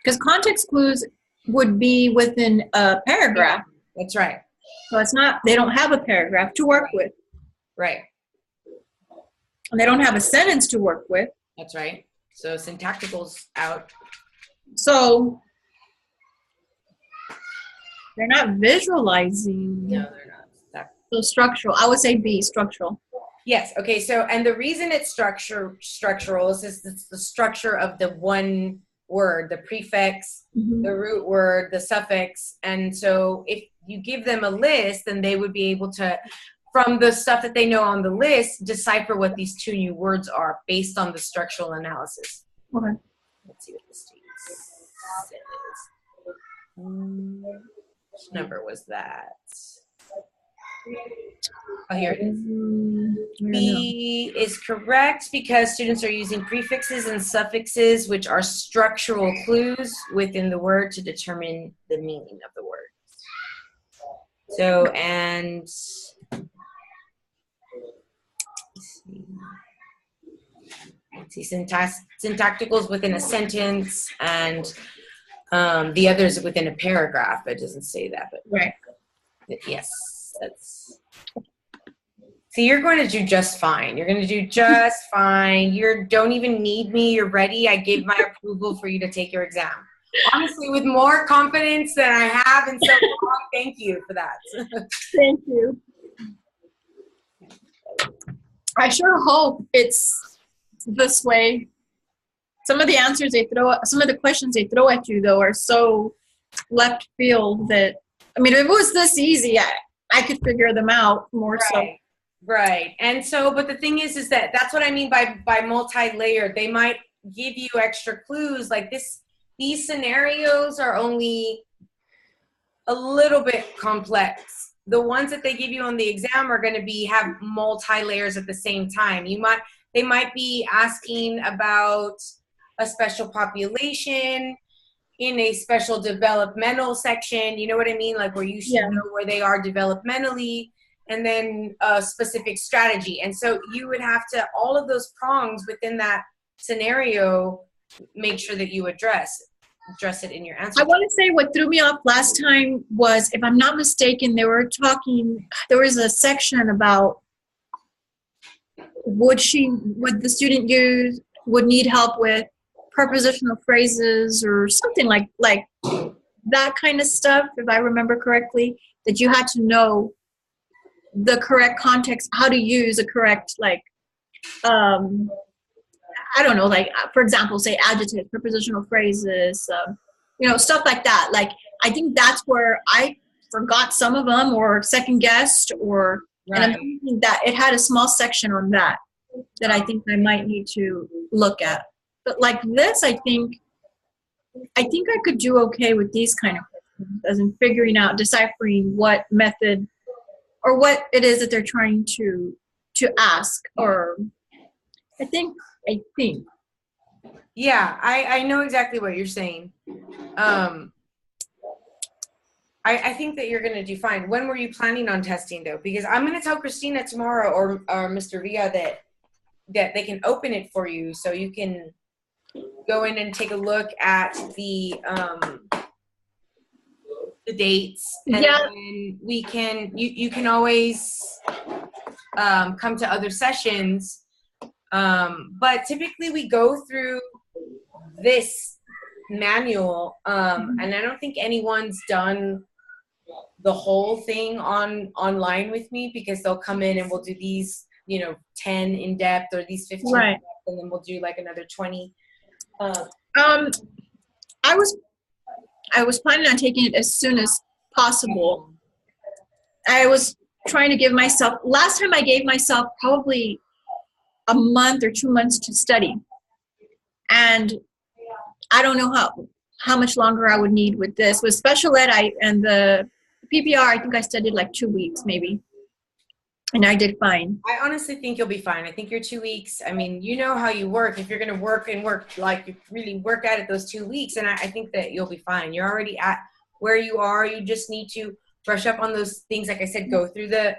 B: Because context clues would be within a paragraph.
A: That's right.
B: So it's not, they don't have a paragraph to work with.
A: Right.
B: And they don't have a sentence to work with.
A: That's right. So syntactical's out.
B: So they're not visualizing.
A: No, they're not.
B: So structural. I would say B, structural.
A: Yes. Okay. So, and the reason it's structural is it's the structure of the one word, the prefix, the root word, the suffix. And so if you give them a list, then they would be able to, from the stuff that they know on the list, decipher what these two new words are based on the structural analysis.
B: Okay.
A: Let's see what the state says. Which number was that? Oh, here it is. B is correct because students are using prefixes and suffixes, which are structural clues within the word to determine the meaning of the word. So, and let's see, syntacticals within a sentence, and the others within a paragraph. It doesn't say that, but
B: Right.
A: yes, that's. See, you're going to do just fine. You're going to do just fine. You don't even need me. You're ready. I gave my approval for you to take your exam. Honestly, with more confidence than I have in so long, thank you for that.
B: Thank you. I sure hope it's this way. Some of the answers they throw, some of the questions they throw at you, though, are so left field that, I mean, if it was this easy, I could figure them out more so.
A: Right. And so, but the thing is that that's what I mean by multi-layered. They might give you extra clues like this. These scenarios are only a little bit complex. The ones that they give you on the exam are going to have multi-layers at the same time. They might be asking about a special population in a special developmental section. You know what I mean? Like where you should know where they are developmentally, and then a specific strategy. And so you would have to, all of those prongs within that scenario, make sure that you address it in your answer.
B: I want to say what threw me off last time was, if I'm not mistaken, there was a section about would the student would need help with prepositional phrases or something like that kind of stuff, if I remember correctly, that you had to know the correct context, how to use a correct, I don't know, like, for example, say adjectives, prepositional phrases, stuff like that. Like, I think that's where I forgot some of them or second guessed, or, and I'm thinking that it had a small section on that I think I might need to look at. But like this, I think I could do okay with these kind of questions, as in figuring out, deciphering what method or what it is that they're trying to ask, or I think.
A: Yeah, I know exactly what you're saying. I think that you're going to do fine. When were you planning on testing, though? Because I'm going to tell Christina tomorrow or Mr. Villa that they can open it for you, so you can go in and take a look at the dates, and then we can you can always come to other sessions. But typically we go through this manual, and I don't think anyone's done the whole thing online with me, because they'll come in and we'll do these, 10 in depth or these 15 in depth, and then we'll do like another 20.
B: I was planning on taking it as soon as possible. I was trying to give myself, last time I gave myself probably a month or 2 months to study, and I don't know how much longer I would need with this. With special ed and the PPR, I think I studied like 2 weeks maybe, and I did fine.
A: I honestly think you'll be fine. I think your 2 weeks, I mean, you know how you work. If you're going to work, like you really work at it those 2 weeks, and I think that you'll be fine. You're already at where you are. You just need to brush up on those things. Like I said, go through the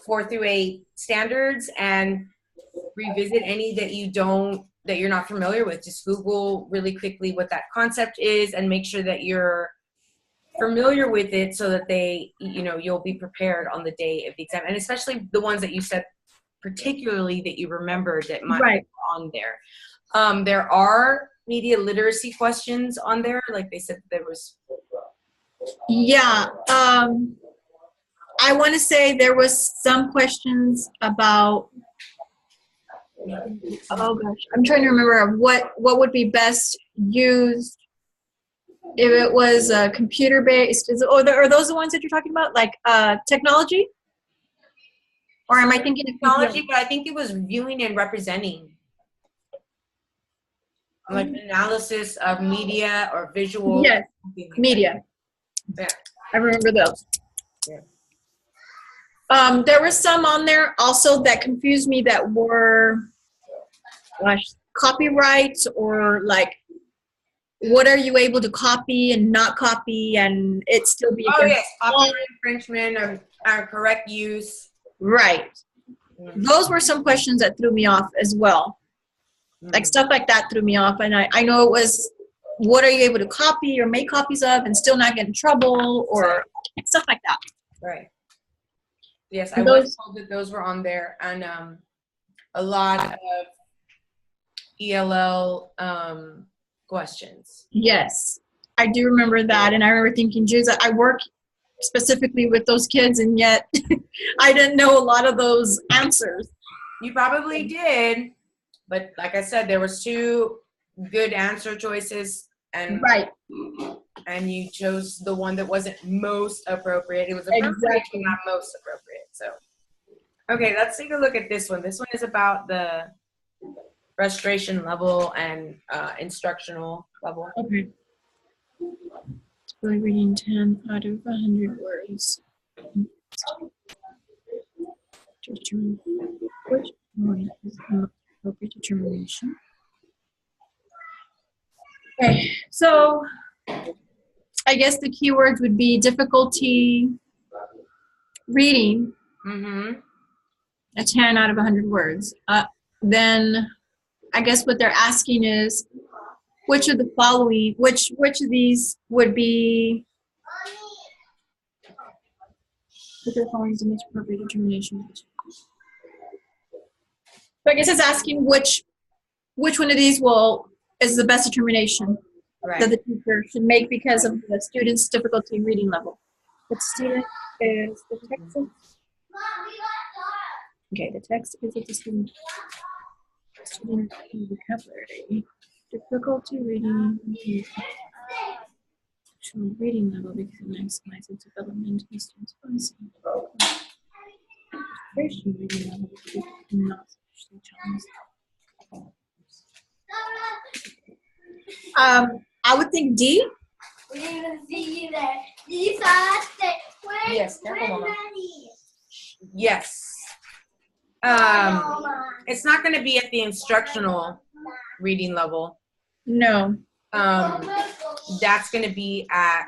A: 4 through 8 standards and revisit any that you're not familiar with. Just Google really quickly what that concept is and make sure that you're familiar with it, so that you'll be prepared on the day of the exam. And especially the ones that you said particularly that you remembered that might be on there. There are media literacy questions on there, like they said there was.
B: Yeah, I want to say there was some questions about, oh gosh, I'm trying to remember what would be best used if it was computer-based. Are those the ones that you're talking about, like technology? Or am I thinking of
A: technology? But I think it was viewing and representing, like analysis of media or visual.
B: Yes, media.
A: Yeah.
B: I remember those.
A: Yeah.
B: There were some on there also that confused me that were, gosh, copyrights or like, what are you able to copy and not copy and it still be
A: Oh
B: against
A: yes, copyright infringement or correct use.
B: right. Those were some questions that threw me off as well. Like stuff like that threw me off. And I know it was, what are you able to copy or make copies of and still not get in trouble or stuff like that.
A: Right. Yes, I was told that those were on there, and a lot of ELL questions.
B: Yes, I do remember that. And I remember thinking, geez, I work specifically with those kids and yet I didn't know a lot of those answers.
A: You probably did, but like I said, there was 2 good answer choices, and
B: Right.
A: And you chose the one that wasn't most appropriate. It was appropriate,
B: Exactly.
A: but not most appropriate. So, okay, let's take a look at this one. This one is about the frustration level and instructional level.
B: Okay. Display reading 10 out of 100 words. To determine which one is the most appropriate determination. Okay, so I guess the keywords would be difficulty reading a 10 out of 100 words. Then I guess what they're asking is, which of the following, which of these would be, which of the following is the most appropriate determination? So I guess it's asking which one of these is the best determination that the teacher should make because of the student's difficulty reading level. The student is the TeXes. Okay, the text is the student vocabulary. Difficulty reading the actual reading level because it maximizes development in students' fluency. Frustration reading level because it not sufficiently challenging. I would think D.
A: Yes, careful, Mama. Yes. It's not going to be at the instructional reading level.
B: No.
A: That's going to be at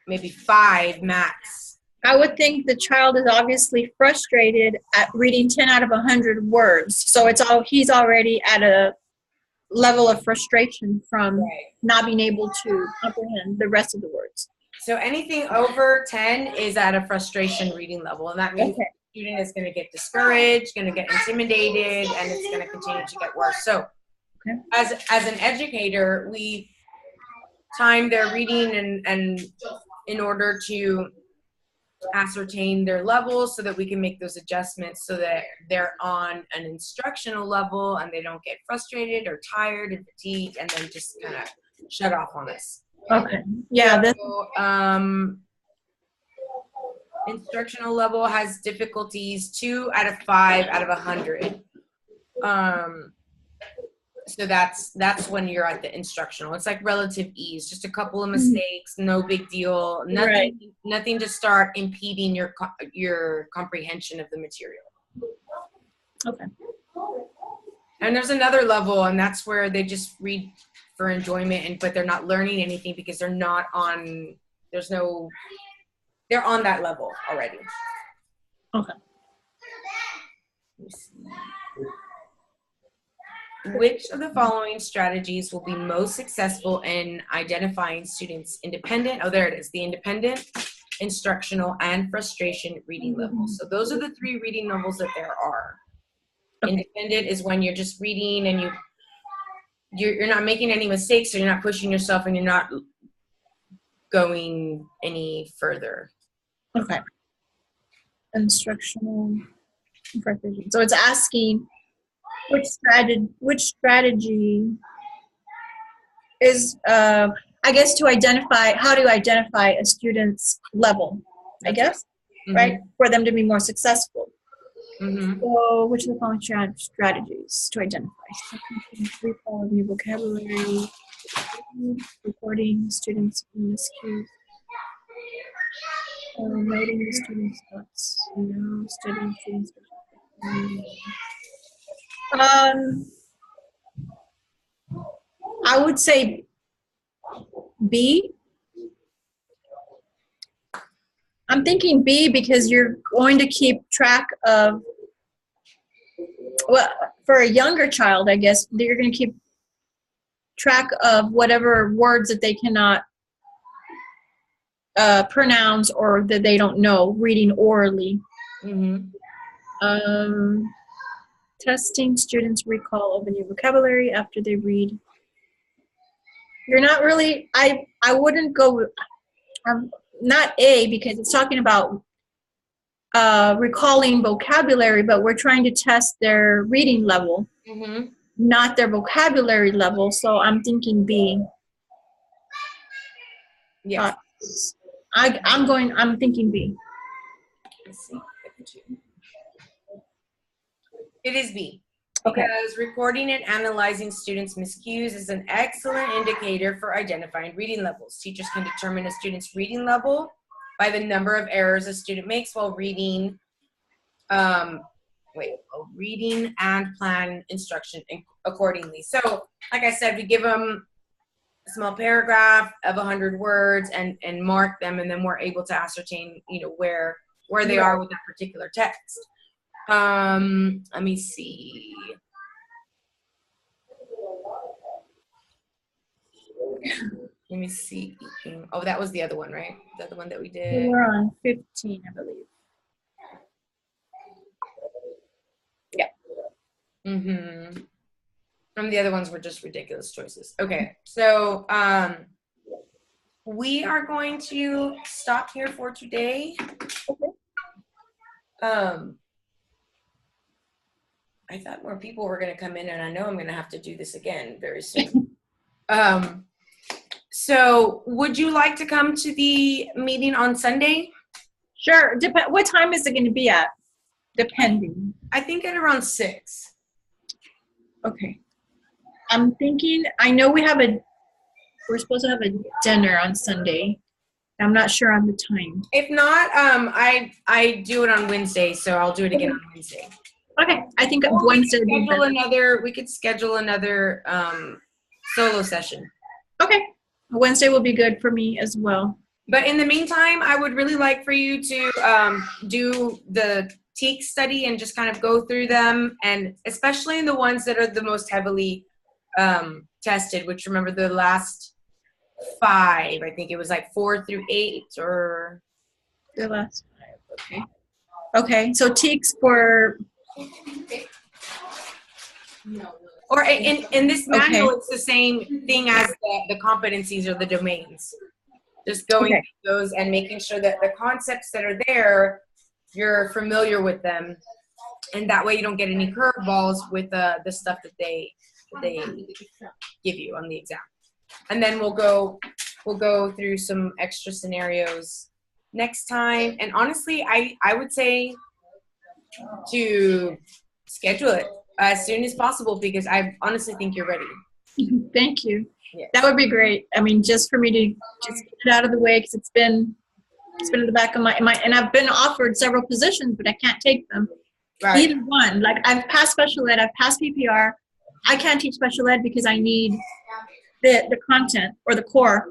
A: maybe 5 max.
B: I would think the child is obviously frustrated at reading 10 out of 100 words. So he's already at a level of frustration from not being able to comprehend the rest of the words.
A: So anything over 10 is at a frustration reading level, and that means the student is going to get discouraged, going to get intimidated, and it's going to continue to get worse. So as an educator, we time their reading and in order to ascertain their levels so that we can make those adjustments so that they're on an instructional level and they don't get frustrated or tired and fatigued and then just kind of shut off on us.
B: Okay. Yeah.
A: So, instructional level has difficulties 2 out of 5 out of 100. So that's when you're at the instructional. It's like relative ease, just a couple of mistakes, no big deal, nothing to start impeding your comprehension of the material.
B: Okay.
A: And there's another level, and that's where they just read for enjoyment, but they're not learning anything because they're not on. They're on that level already.
B: Okay.
A: Which of the following strategies will be most successful in identifying students' independent, the independent, instructional, and frustration reading levels. So those are the 3 reading levels that there are. Okay. Independent is when you're just reading and you're not making any mistakes, so you're not pushing yourself and you're not going any further.
B: Okay. Instructional, frustration. So it's asking which strategy is, I guess, to identify a student's level, I guess, right? For them to be more successful. So which of the following strategies to identify? Recall of new vocabulary, recording students' cues. Noting the students' thoughts. No, studying students. I would say B. I'm thinking B because you're going to keep track of, well, for a younger child, I guess, you're going to keep track of whatever words that they cannot pronounce or that they don't know, reading orally. Testing students' recall of a new vocabulary after they read. You're not really, I wouldn't go, not A, because it's talking about recalling vocabulary, but we're trying to test their reading level, not their vocabulary level, so I'm thinking B.
A: Yeah.
B: I'm thinking B.
A: Let's see. It is B.
B: Okay.
A: Because recording and analyzing students' miscues is an excellent indicator for identifying reading levels. Teachers can determine a student's reading level by the number of errors a student makes while reading, reading and plan instruction accordingly. So, like I said, we give them a small paragraph of 100 words and mark them, and then we're able to ascertain, where they are with that particular text. Let me see. Let me see. Oh, that was the other one, right? Is that the one that we did?
B: We're on 15, I believe. Yeah.
A: And the other ones were just ridiculous choices. Okay, so we are going to stop here for today. I thought more people were going to come in, and I know I'm going to have to do this again very soon. So would you like to come to the meeting on Sunday?
B: Sure. What time is it going to be at? Depending.
A: I think at around 6.
B: Okay. I'm thinking, I know we're supposed to have a dinner on Sunday. I'm not sure on the time.
A: If not, I do it on Wednesday, so I'll do it again on Wednesday.
B: Okay. I think Wednesday would be better.
A: We could schedule another solo session.
B: Okay. Wednesday will be good for me as well.
A: But in the meantime, I would really like for you to do the TeXes study and just kind of go through them, and especially in the ones that are the most heavily tested, which, remember, the last 5, I think it was like 4 through 8 or
B: the last 5. Okay, so TeXes for
A: or in this manual, it's the same thing as the competencies or the domains. Just going through those and making sure that the concepts that are there, you're familiar with them, and that way you don't get any curveballs with the stuff that they give you on the exam. And then we'll go through some extra scenarios next time. And honestly, I would say to schedule it as soon as possible, because I honestly think you're ready.
B: Thank you.
A: Yeah.
B: That would be great. I mean, just for me to just get it out of the way, because it's been in the back of my, and I've been offered several positions, but I can't take them.
A: Right.
B: Either one. Like, I've passed special ed, I've passed PPR. I can't teach special ed because I need the content or the core,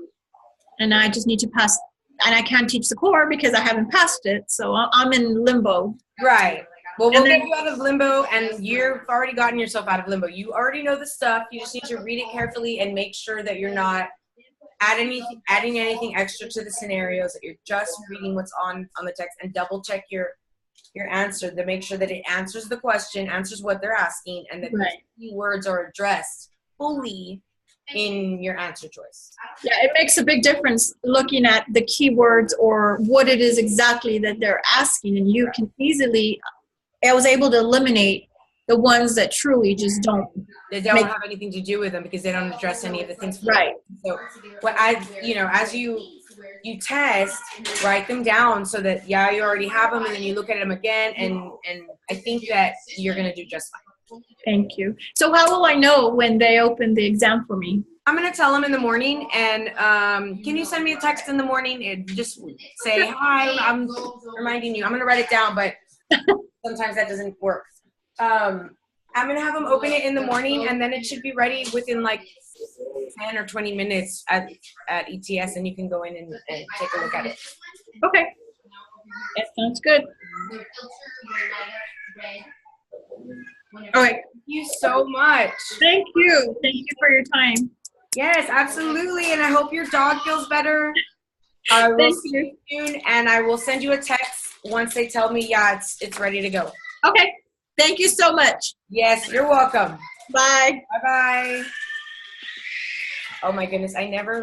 B: and I just need to pass. And I can't teach the core because I haven't passed it, so I'm in limbo.
A: Right. Well, we'll get you out of limbo, and you've already gotten yourself out of limbo. You already know the stuff. You just need to read it carefully and make sure that you're not adding anything extra to the scenarios, that you're just reading what's on the text, and double check your answer to make sure that it answers the question, answers what they're asking, and that the keywords are addressed fully in your answer choice.
B: Yeah, it makes a big difference looking at the keywords or what it is exactly that they're asking, and you can easily, I was able to eliminate the ones that truly just don't.
A: They don't have anything to do with them because they don't address any of the things.
B: Right.
A: So what as you test, write them down so that you already have them, and then you look at them again, and I think that you're going to do just fine.
B: Thank you. So how will I know when they open the exam for me?
A: I'm gonna tell them in the morning, and can you send me a text in the morning and just say hi? I'm reminding you. I'm gonna write it down, but sometimes that doesn't work. I'm gonna have them open it in the morning, and then it should be ready within like 10 or 20 minutes at ETS, and you can go in and take a look at it.
B: Okay. That sounds good. All right.
A: Thank you so much.
B: Thank you. Thank you for your time.
A: Yes, absolutely, and I hope your dog feels better. I will
B: Thank
A: see
B: you.
A: you soon, and I will send you a text once they tell me, yeah, it's ready to go.
B: Okay. Thank you so much.
A: Yes, you're welcome.
B: Bye.
A: Bye-bye. Oh my goodness, I never